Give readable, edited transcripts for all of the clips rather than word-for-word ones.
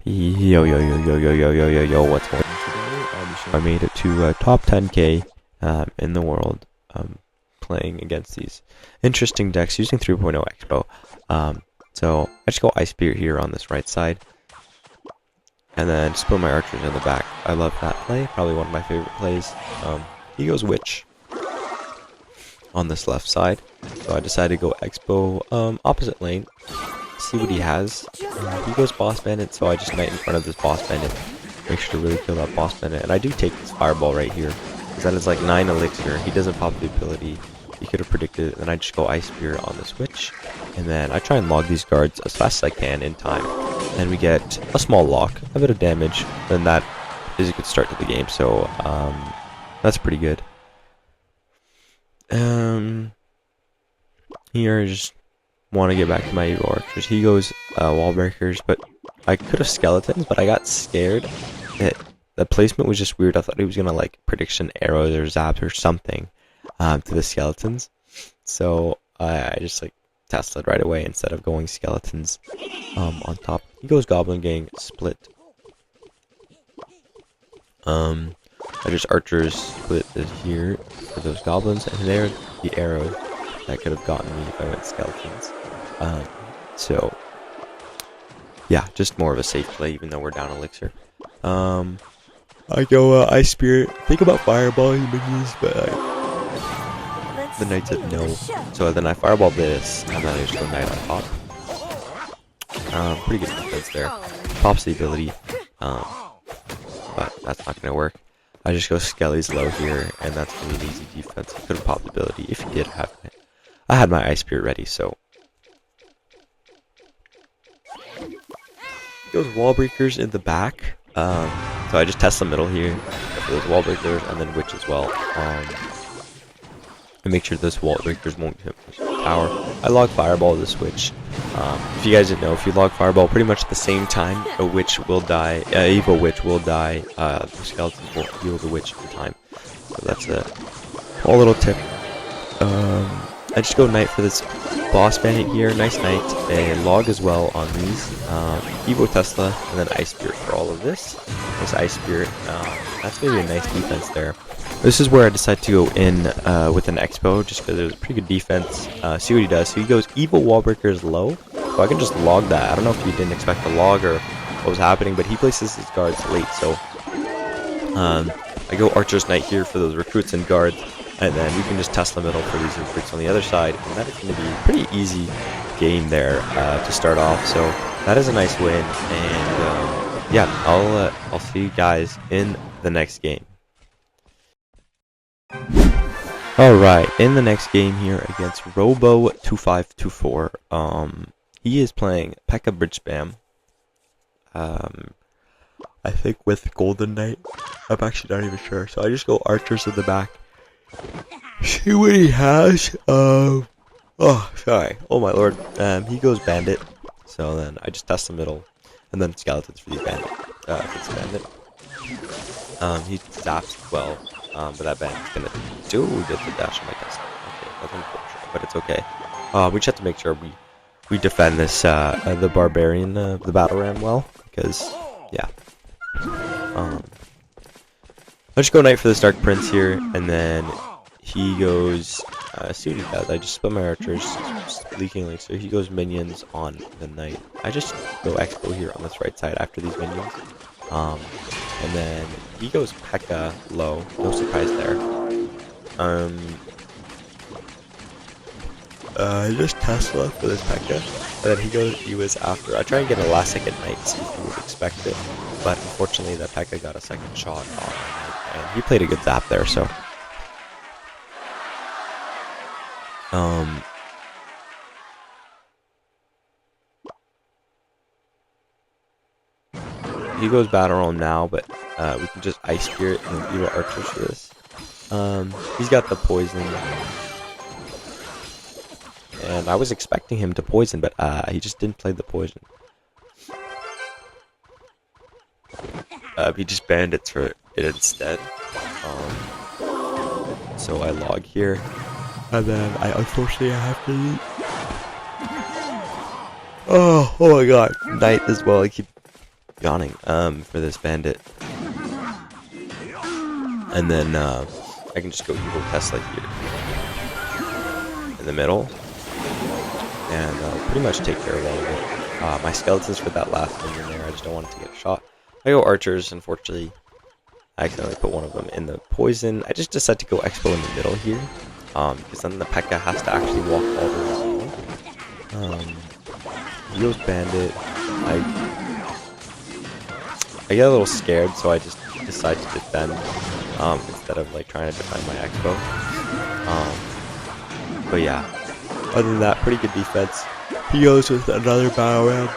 Yo, yo, yo, yo, yo, yo, yo, yo, yo, what's going on today? I made it to top 10k in the world playing against these interesting decks using 3.0 Expo. So I just go Ice Spear here on this right side, and then just put my archers in the back. I love that play, probably one of my favorite plays. He goes Witch on this left side, so I decided to go Expo opposite lane. See what he has. He goes Boss Bandit, so I just knight in front of this Boss Bandit. Make sure to really kill that Boss Bandit. And I do take this Fireball right here, because that is like 9 elixir. He doesn't pop the ability. He could have predicted it. And I just go Ice Spear on the switch. And then I try and log these guards as fast as I can in time. And we get a small lock, a bit of damage. Then that is a good start to the game. So that's pretty good. Here just want to get back to my evil archers. He goes wall breakers, but I could have skeletons, but I got scared that the placement was just weird. I thought he was gonna like prediction arrows or zaps or something to the skeletons, so I just like Tesla'd right away instead of going skeletons on top. He goes Goblin Gang split. I just archers split it here for those goblins, and there the arrow that could have gotten me if I went skeletons. So yeah, just more of a safe play, even though we're down elixir. I go Ice Spirit. Think about Fireball minions, but the knight said no. So then I Fireball this, and then I just go Knight on top. Pretty good defense there. Pops the ability, but that's not gonna work. I just go Skelly's low here, and that's gonna be an easy defense. He could have popped the ability if he did have it. I had my Ice Spirit ready, so. He goes Wall Breakers in the back. So I just test the middle here for those Wall Breakers, and then Witch as well. And make sure those Wall Breakers won't hit the tower. I log Fireball to switch. If you guys didn't know, if you log Fireball pretty much at the same time, a Witch will die. Evil Witch will die. The Skeletons will heal the Witch in time. So that's a whole little tip. I just go Knight for this Boss Bandit here. Nice Knight. And log as well on these. Evo Tesla, and then Ice Spirit for all of this. Nice Ice Spirit. That's going to be a nice defense there. This is where I decide to go in with an Expo, just because it was a pretty good defense. See what he does. So he goes Evil Wall Breakers low. So I can just log that. I don't know if you didn't expect the log or what was happening, but he places his guards late. So I go Archer's Knight here for those recruits and guards. And then we can just test the middle for these recruits on the other side. And that is going to be a pretty easy game there to start off. So that is a nice win. And yeah, I'll see you guys in the next game. Alright, in the next game here against Robo2524. He is playing P.E.K.K.A. Bridge Spam. I think with Golden Knight. I'm actually not even sure. So I just go Archers in the back. See what he has. Oh, sorry. Oh my lord. He goes Bandit. So then I just test the middle, and then Skeletons for the Bandit. It's Bandit. He zaps well, but that Bandit's gonna do get the dash on my test. Okay, that's unfortunate, but it's okay. We just have to make sure we defend this the Barbarian, the Battle Ram well, because yeah. I'll just go Knight for this Dark Prince here, and then he goes, see what he does. I just split my archers, leaking elixir. He goes minions on the Knight. I just go Expo here on this right side after these minions. And then he goes P.E.K.K.A. low, no surprise there. Just Tesla for this P.E.K.K.A. And then he was after. I try and get a last second Knight, see if he would expect it. But unfortunately, that P.E.K.K.A. got a second shot on. And he played a good zap there, so. He goes Battle Roll now, but we can just Ice Spirit and Evil Archers for this. He's got the poison. And I was expecting him to poison, but he just didn't play the poison. He just bandits for it instead. So I log here, and then unfortunately I have to eat. Oh my god, Knight as well. I keep yawning for this bandit. And then I can just go evil Tesla here in the middle, and pretty much take care of all of it. My skeletons for that last minion there, I just don't want it to get shot. I go archers, unfortunately. I accidentally put one of them in the poison. I just decided to go expo in the middle here, because then the P.E.K.K.A has to actually walk all the way down. He goes bandit. I get a little scared, so I just decide to defend instead of like trying to defend my expo. But yeah, other than that, pretty good defense. He goes with another battle ram.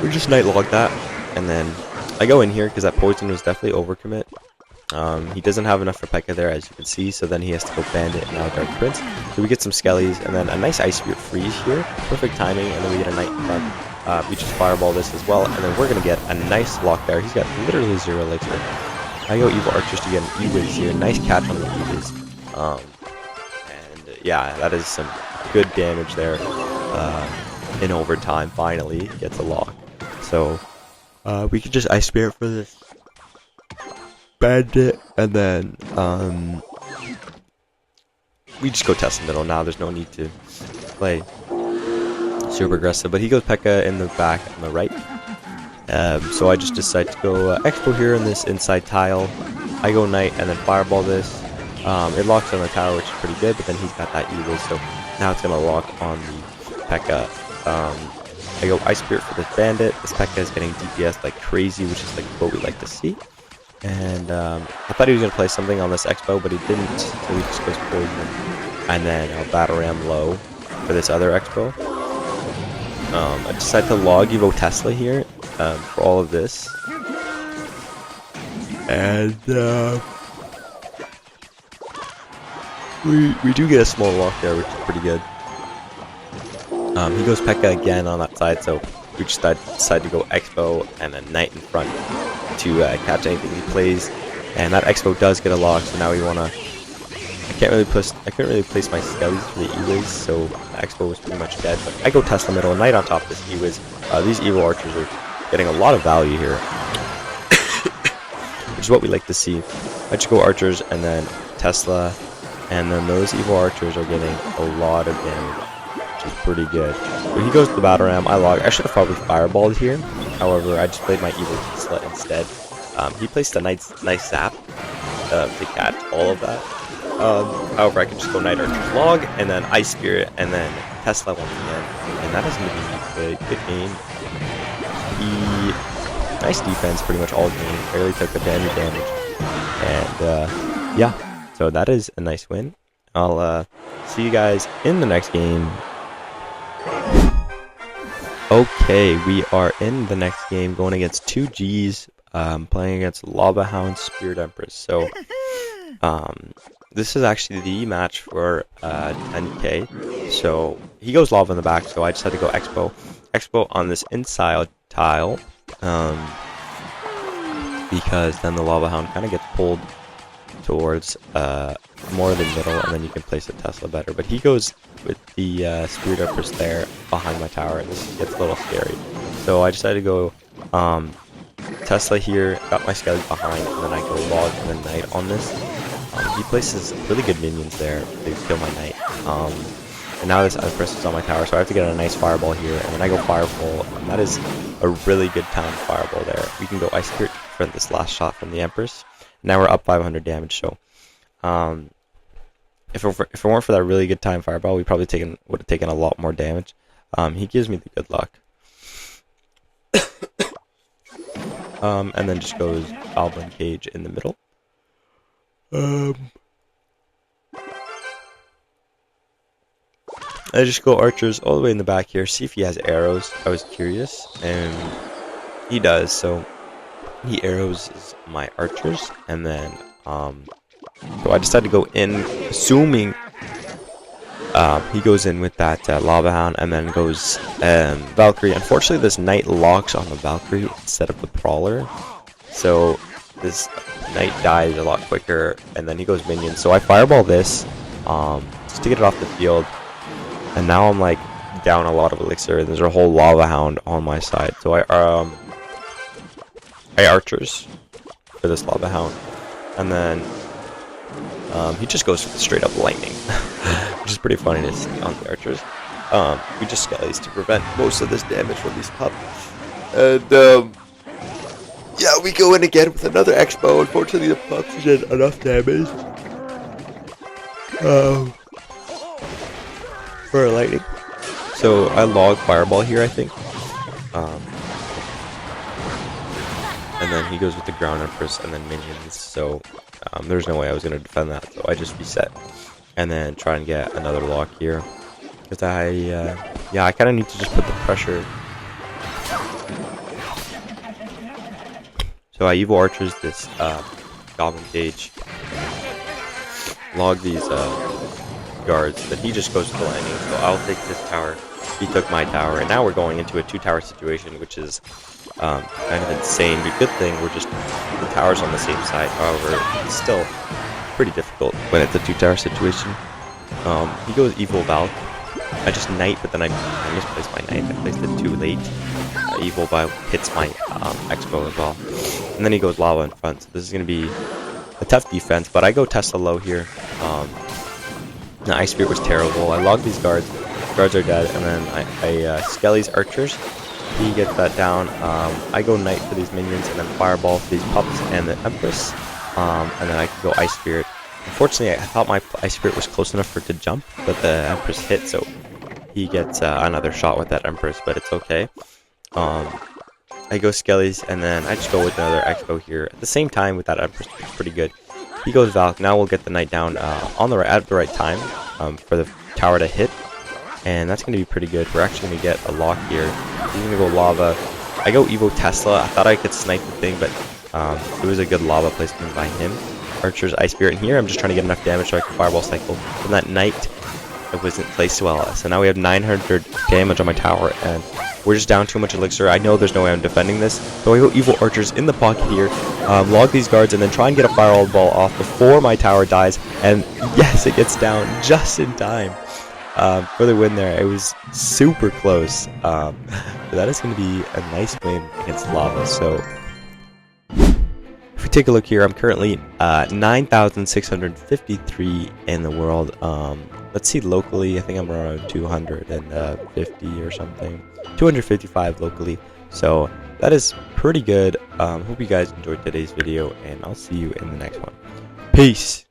We just night log that, and then I go in here because that poison was definitely overcommit. He doesn't have enough for P.E.K.K.A there, as you can see, so then he has to go bandit and now Dark Prince. So we get some skellies, and then a nice Ice Spirit freeze here. Perfect timing, and then we get a knight in front. We just fireball this as well, and then we're going to get a nice lock there. He's got literally 0 elixir. I go evil archers to get an E-Wiz here. Nice catch on the E-Wiz. And yeah, that is some good damage there. In overtime, finally gets a lock. So we could just Ice Spirit for this bandit, and then we just go test the middle now. There's no need to play super aggressive, but he goes P.E.K.K.A in the back on the right. So I just decide to go expo here in this inside tile. I go knight and then fireball this. It locks on the tower, which is pretty good, but then he's got that evil, so now it's gonna lock on the P.E.K.K.A. I go Ice Spirit for this bandit. This P.E.K.K.A is getting DPS like crazy, which is like what we like to see. And I thought he was gonna play something on this expo, but he didn't, so he just goes poison. And then I'll battle ram low for this other expo. I decided to log Evo Tesla here for all of this, and we do get a small lock there, which is pretty good. He goes P.E.K.K.A again on that side, so we just decide to go expo and then knight in front to catch anything he plays, and that expo does get a lock. So now we wanna. I couldn't really place my skellies for the E-Wiz, so the expo was pretty much dead. But I go Tesla middle, knight on top of this E-Wiz. These evil archers are getting a lot of value here, which is what we like to see. I just go archers and then Tesla, and then those evil archers are getting a lot of damage, which is pretty good. So he goes to the battle ram. I log. I should have probably fireballed here. However, I just played my evil Tesla instead. He placed a nice zap to catch all of that. However, I can just go Knight Archer's log, and then Ice Spirit, and then Tesla once again. And that is going to be a good game. Nice defense pretty much all game. Barely took a damage. And yeah, so that is a nice win. I'll see you guys in the next game. Okay, we are in the next game going against 2Gs, playing against Lava Hound Spirit Empress. So this is actually the match for 10k. So he goes lava in the back, so I just had to go expo on this inside tile, because then the Lava Hound kind of gets pulled towards more of the middle, and then you can place a Tesla better. But he goes with the Spirit Empress there behind my tower, and this gets a little scary. So I decided to go Tesla here, got my skelly behind, and then I go log and then knight on this. He places really good minions there to kill my knight. And now this Empress is on my tower, so I have to get a nice fireball here, and then I go Firefall, and that is a really good time fireball there. We can go Ice Spirit for this last shot from the Empress. Now we're up 500 damage, so if it weren't for that really good time fireball, we probably would have taken a lot more damage. He gives me the good luck. And then just goes Goblin Cage in the middle. I just go archers all the way in the back here, see if he has arrows. I was curious, and he does, so he arrows my archers, and then so I decided to go in, assuming he goes in with that Lava Hound, and then goes Valkyrie. Unfortunately, this knight locks on the Valkyrie instead of the Brawler, so this knight dies a lot quicker, and then he goes minion. So I fireball this just to get it off the field, and now I'm like down a lot of elixir, and there's a whole lava hound on my side. So I archers for this lava hound, and then he just goes for the straight up lightning, which is pretty funny to see on the archers. We just skellies to prevent most of this damage from these pups, and yeah, we go in again with another expo. Unfortunately, the pups did enough damage for a lightning. So I log fireball here, I think. And then he goes with the ground empress and then minions. So there's no way I was going to defend that. So I just reset and then try and get another lock here. Because I kind of need to just put the pressure. So I evil archers this goblin cage. Log these guards, but he just goes to the landing, so I'll take this tower. He took my tower, and now we're going into a 2-tower situation, which is kind of insane. But good thing we're just the towers on the same side. However, it's still pretty difficult when it's a 2-tower situation. He goes evil Valk. I just knight, but then I misplaced my knight. I placed it too late. Evil Valk hits my expo as well, and then he goes lava in front. So this is going to be a tough defense, but I go Tesla low here. The Ice Spirit was terrible. I log these guards. Guards are dead, and then I Skelly's archers. He gets that down. I go Knight for these minions, and then Fireball for these pups and the Empress. And then I can go Ice Spirit. Unfortunately, I thought my Ice Spirit was close enough for it to jump, but the Empress hit, so he gets another shot with that Empress, but it's okay. I go Skelly's, and then I just go with another Expo here. At the same time with that Empress, it's pretty good. He goes Valk. Now we'll get the Knight down at the right time for the tower to hit. And that's going to be pretty good. We're actually going to get a lock here. He's going to go Lava. I go Evo Tesla. I thought I could snipe the thing, but it was a good Lava placement by him. Archer's Ice Spirit in here. I'm just trying to get enough damage so I can Fireball Cycle. From that Knight, it wasn't placed well. So now we have 900 damage on my tower, and we're just down too much elixir. I know there's no way I'm defending this. So I go Evil Archers in the pocket here, log these guards, and then try and get a Fireball off before my tower dies. And yes, it gets down just in time for the win there. It was super close. But that is going to be a nice win against Lava. So if we take a look here, I'm currently 9,653 in the world. Let's see locally. I think I'm around 250 or something. 255 locally. So that is pretty good. Hope you guys enjoyed today's video, and I'll see you in the next one. Peace.